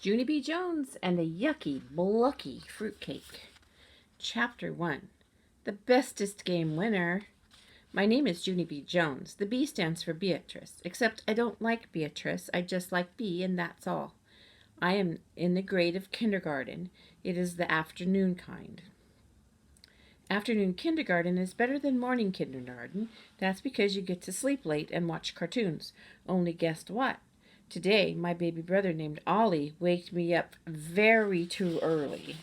Junie B. Jones and the Yucky, Blucky Fruitcake. Chapter 1. The Bestest Game Winner. My name is Junie B. Jones. The B stands for Beatrice, except I don't like Beatrice. I just like B, and that's all. I am in the grade of kindergarten. It is the afternoon kind. Afternoon kindergarten is better than morning kindergarten. That's because you get to sleep late and watch cartoons. Only guess what? Today, my baby brother named Ollie waked me up very too early.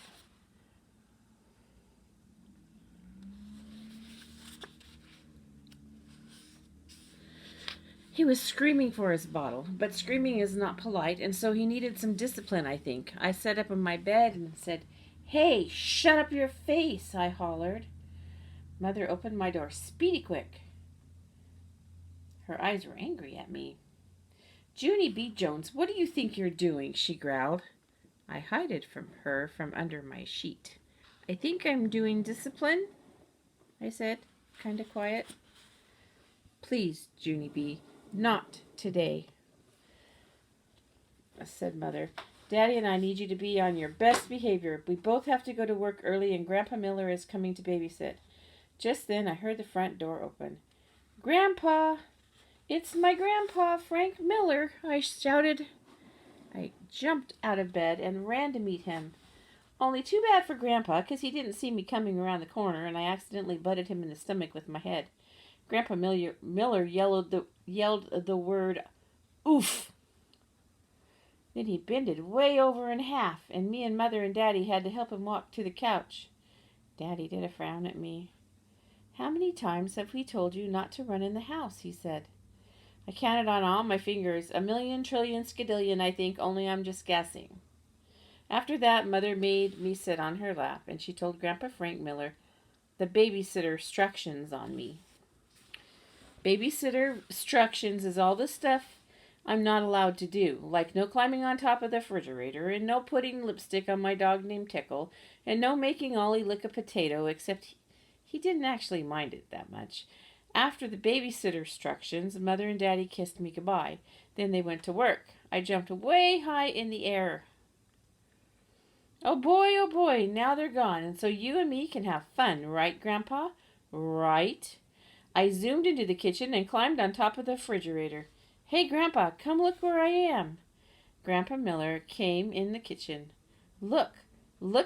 He was screaming for his bottle, but screaming is not polite, and so he needed some discipline, I think. I sat up in my bed and said, "Hey, shut up your face," I hollered. Mother opened my door speedy quick. Her eyes were angry at me. "Junie B. Jones, what do you think you're doing?" she growled. I hid it from her from under my sheet. "I think I'm doing discipline," I said, kind of quiet. "Please, Junie B., not today," said Mother. "Daddy and I need you to be on your best behavior. We both have to go to work early, and Grandpa Miller is coming to babysit." Just then I heard the front door open. "Grandpa! It's my grandpa, Frank Miller," I shouted. I jumped out of bed and ran to meet him. Only too bad for Grandpa, 'cause he didn't see me coming around the corner, and I accidentally butted him in the stomach with my head. Grandpa Miller yelled the word, "Oof!" Then he bended way over in half, and me and Mother and Daddy had to help him walk to the couch. Daddy did a frown at me. "How many times have we told you not to run in the house?" he said. I counted on all my fingers, 1,000,000 trillion skadillion, I think, only I'm just guessing. After that, Mother made me sit on her lap, and she told Grandpa Frank Miller the babysitter instructions on me. Babysitter instructions is all the stuff I'm not allowed to do, like no climbing on top of the refrigerator, and no putting lipstick on my dog named Tickle, and no making Ollie lick a potato, except he didn't actually mind it that much. After the babysitter instructions, Mother and Daddy kissed me goodbye. Then they went to work. I jumped way high in the air. Oh boy, now they're gone, and so you and me can have fun, right, Grandpa? Right. I zoomed into the kitchen and climbed on top of the refrigerator. "Hey, Grandpa, come look where I am." Grandpa Miller came in the kitchen. Look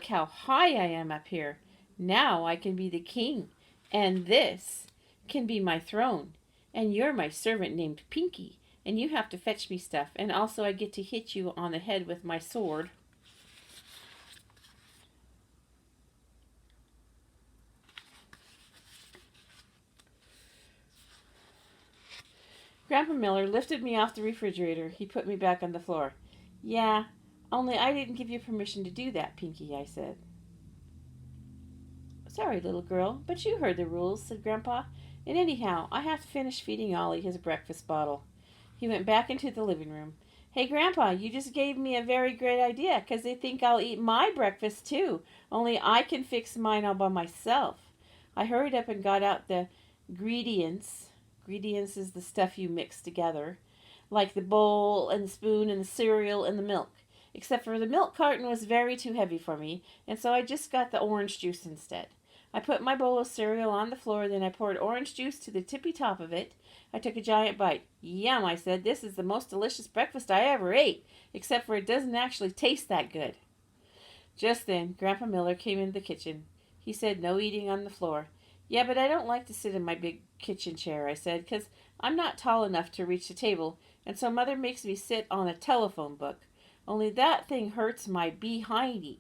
how high I am up here. Now I can be the king, and this can be my throne. And you're my servant named Pinky, and you have to fetch me stuff, and also I get to hit you on the head with my sword. Grandpa Miller lifted me off the refrigerator. He put me back on the floor. "Yeah, only I didn't give you permission to do that, Pinky," I said. "Sorry, little girl, but you heard the rules," said Grandpa. "And anyhow, I have to finish feeding Ollie his breakfast bottle." He went back into the living room. "Hey, Grandpa, you just gave me a very great idea, 'cause they think I'll eat my breakfast too, only I can fix mine all by myself." I hurried up and got out the ingredients. Ingredients is the stuff you mix together, like the bowl and the spoon and the cereal and the milk. Except for the milk carton was very too heavy for me, and so I just got the orange juice instead. I put my bowl of cereal on the floor, then I poured orange juice to the tippy top of it. I took a giant bite. "Yum," I said. "This is the most delicious breakfast I ever ate, except for it doesn't actually taste that good." Just then, Grandpa Miller came into the kitchen. He said no eating on the floor. "Yeah, but I don't like to sit in my big kitchen chair," I said, "'cause I'm not tall enough to reach the table, and so Mother makes me sit on a telephone book. Only that thing hurts my behindy."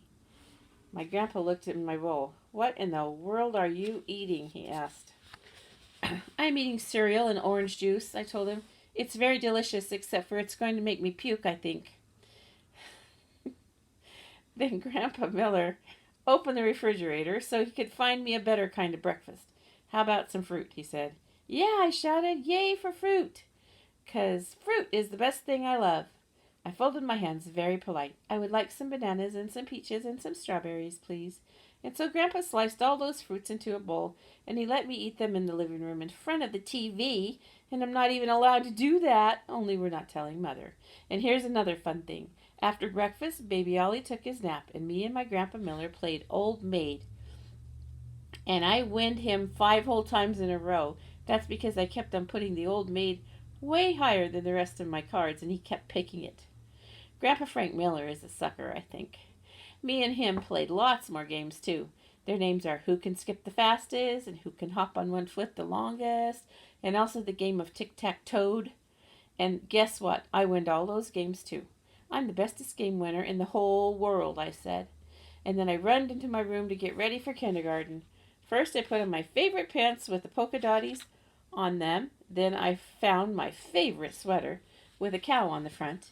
My grandpa looked at my bowl. "What in the world are you eating?" he asked. "I'm eating cereal and orange juice," I told him. "It's very delicious, except for it's going to make me puke, I think." Then Grandpa Miller opened the refrigerator so he could find me a better kind of breakfast. "How about some fruit?" he said. "Yeah," I shouted. "Yay for fruit! 'Cause fruit is the best thing I love." I folded my hands, very polite. I would like some bananas and some peaches and some strawberries, please. And so Grandpa sliced all those fruits into a bowl, and he let me eat them in the living room in front of the TV. And I'm not even allowed to do that, only we're not telling Mother. And here's another fun thing. After breakfast, Baby Ollie took his nap, and me and my Grandpa Miller played Old Maid. And I winned him 5 whole times in a row. That's because I kept on putting the Old Maid way higher than the rest of my cards, and he kept picking it. Grandpa Frank Miller is a sucker, I think. Me and him played lots more games, too. Their names are Who Can Skip the Fastest and Who Can Hop on One Foot the Longest, and also the game of Tic-Tac-Toad. And guess what? I win all those games, too. I'm the bestest game winner in the whole world, I said. And then I runned into my room to get ready for kindergarten. First, I put on my favorite pants with the polka dotties on them. Then I found my favorite sweater with a cow on the front.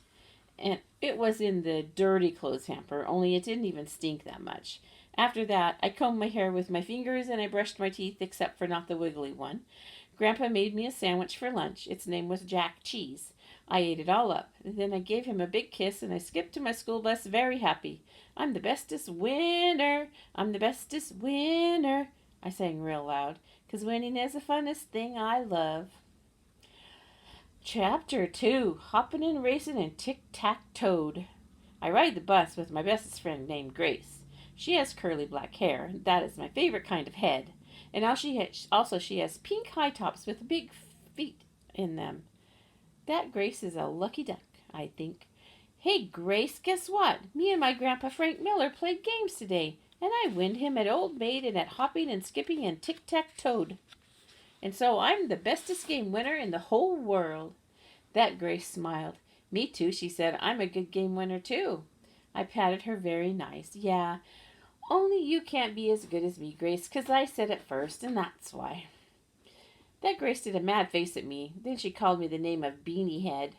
And it was in the dirty clothes hamper, only it didn't even stink that much. After that, I combed my hair with my fingers and I brushed my teeth, except for not the wiggly one. Grandpa made me a sandwich for lunch. Its name was Jack Cheese. I ate it all up. Then I gave him a big kiss and I skipped to my school bus very happy. I'm the bestest winner. I'm the bestest winner. I sang real loud, 'cause winning is the funnest thing I love. Chapter 2, Hoppin' and Racin' and Tic-Tac-Toad. I ride the bus with my bestest friend named Grace. She has curly black hair. That is my favorite kind of head. And now she has pink high tops with big feet in them. That Grace is a lucky duck, I think. Hey, Grace, guess what? Me and my Grandpa Frank Miller played games today, and I winned him at Old Maid and at hopping and skipping and tic-tac-toad. And so I'm the bestest game winner in the whole world. That Grace smiled. Me too, she said. I'm a good game winner too. I patted her very nice. Yeah, only you can't be as good as me, Grace, 'cause I said it first, and that's why. That Grace did a mad face at me. Then she called me the name of Beanie Head.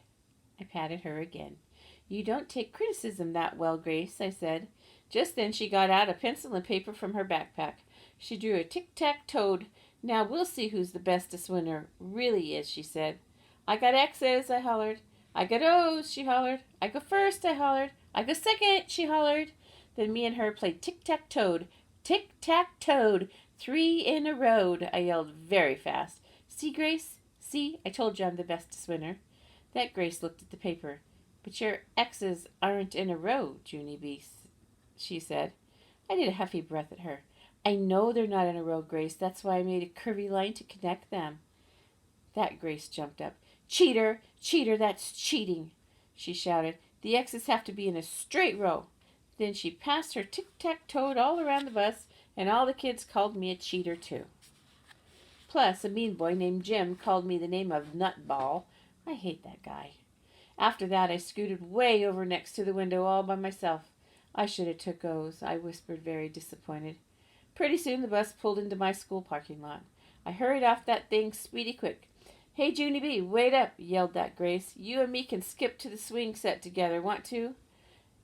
I patted her again. You don't take criticism that well, Grace, I said. Just then she got out a pencil and paper from her backpack. She drew a tic-tac-toad. Now we'll see who's the bestest winner really is, she said. I got X's, I hollered. I got O's, she hollered. I go first, I hollered. I go second, she hollered. Then me and her played tic-tac-toad. Tic-tac-toad. 3 in a row, I yelled very fast. See, Grace? See, I told you I'm the bestest winner. That Grace looked at the paper. But your X's aren't in a row, Junie B, she said. I did a huffy breath at her. I know they're not in a row, Grace. That's why I made a curvy line to connect them. That Grace jumped up. Cheater! Cheater! That's cheating! She shouted. The X's have to be in a straight row. Then she passed her tic-tac-toad all around the bus, and all the kids called me a cheater, too. Plus, a mean boy named Jim called me the name of Nutball. I hate that guy. After that, I scooted way over next to the window all by myself. I should have took O's, I whispered, very disappointed. Pretty soon the bus pulled into my school parking lot. I hurried off that thing speedy quick. Hey, Junie B, wait up, yelled that Grace. You and me can skip to the swing set together, want to?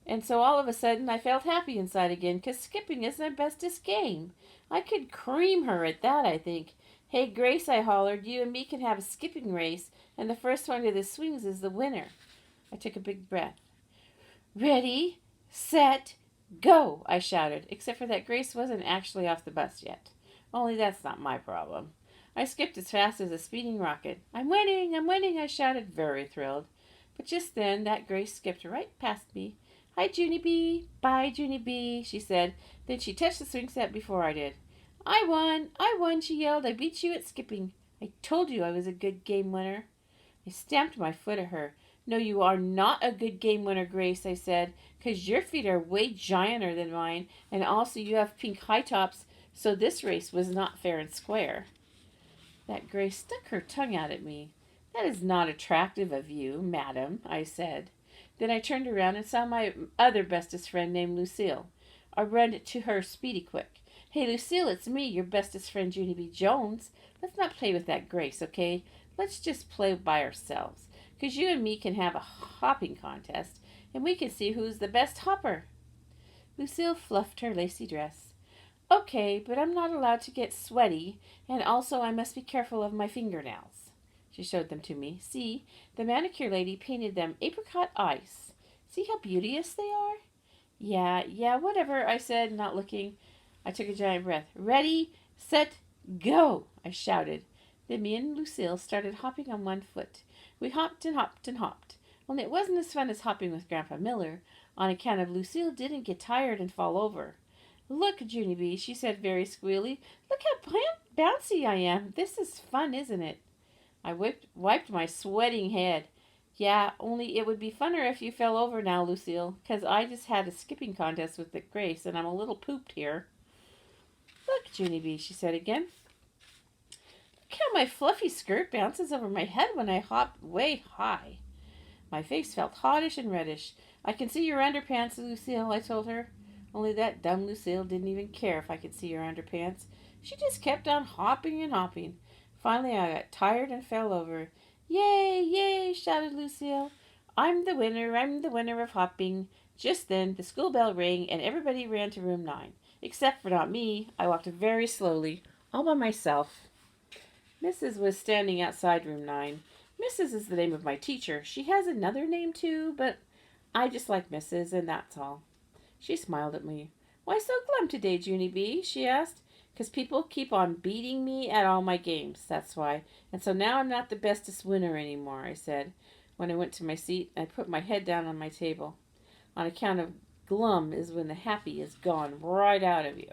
And so all of a sudden I felt happy inside again, 'cause skipping is my bestest game. I could cream her at that, I think. Hey, Grace, I hollered, you and me can have a skipping race, and the first one to the swings is the winner. I took a big breath. Ready, set, go, I shouted, except for that Grace wasn't actually off the bus yet. Only that's not my problem. I skipped as fast as a speeding rocket. I'm winning, I shouted, very thrilled. But just then, that Grace skipped right past me. Hi, Junie B. Bye, Junie B, she said. Then she touched the swing set before I did. I won, she yelled. I beat you at skipping. I told you I was a good game winner. I stamped my foot at her. No, you are not a good game winner, Grace, I said, 'cause your feet are way gianter than mine, and also you have pink high tops, so this race was not fair and square. That Grace stuck her tongue out at me. That is not attractive of you, madam, I said. Then I turned around and saw my other bestest friend named Lucille. I ran to her speedy quick. Hey, Lucille, it's me, your bestest friend, Junie B. Jones. Let's not play with that Grace, okay? Let's just play by ourselves, 'cause you and me can have a hopping contest, and we can see who's the best hopper. Lucille fluffed her lacy dress. Okay, but I'm not allowed to get sweaty, and also I must be careful of my fingernails. She showed them to me. See, the manicure lady painted them apricot ice. See how beauteous they are? Yeah, whatever, I said, not looking. I took a giant breath. Ready, set, go, I shouted. Then me and Lucille started hopping on one foot. We hopped and hopped and hopped. Only it wasn't as fun as hopping with Grandpa Miller, on account of Lucille didn't get tired and fall over. Look, Junie B, she said very squeally. Look how bouncy I am. This is fun, isn't it? I wiped my sweating head. Yeah, only it would be funner if you fell over now, Lucille, 'cause I just had a skipping contest with Dick Grace, and I'm a little pooped here. Look, Junie B, she said again. Look how my fluffy skirt bounces over my head when I hop way high. My face felt hottish and reddish. I can see your underpants, Lucille, I told her. Only that dumb Lucille didn't even care if I could see her underpants. She just kept on hopping and hopping. Finally, I got tired and fell over. Yay, yay, shouted Lucille. I'm the winner of hopping. Just then, the school bell rang and everybody ran to room 9. Except for not me. I walked very slowly, all by myself. Mrs. was standing outside room 9. Mrs. is the name of my teacher. She has another name too, but I just like Mrs., and that's all. She smiled at me. Why so glum today, Junie B? She asked. 'Cause people keep on beating me at all my games, that's why. And so now I'm not the bestest winner anymore, I said. When I went to my seat, I put my head down on my table. On account of glum is when the happy is gone right out of you.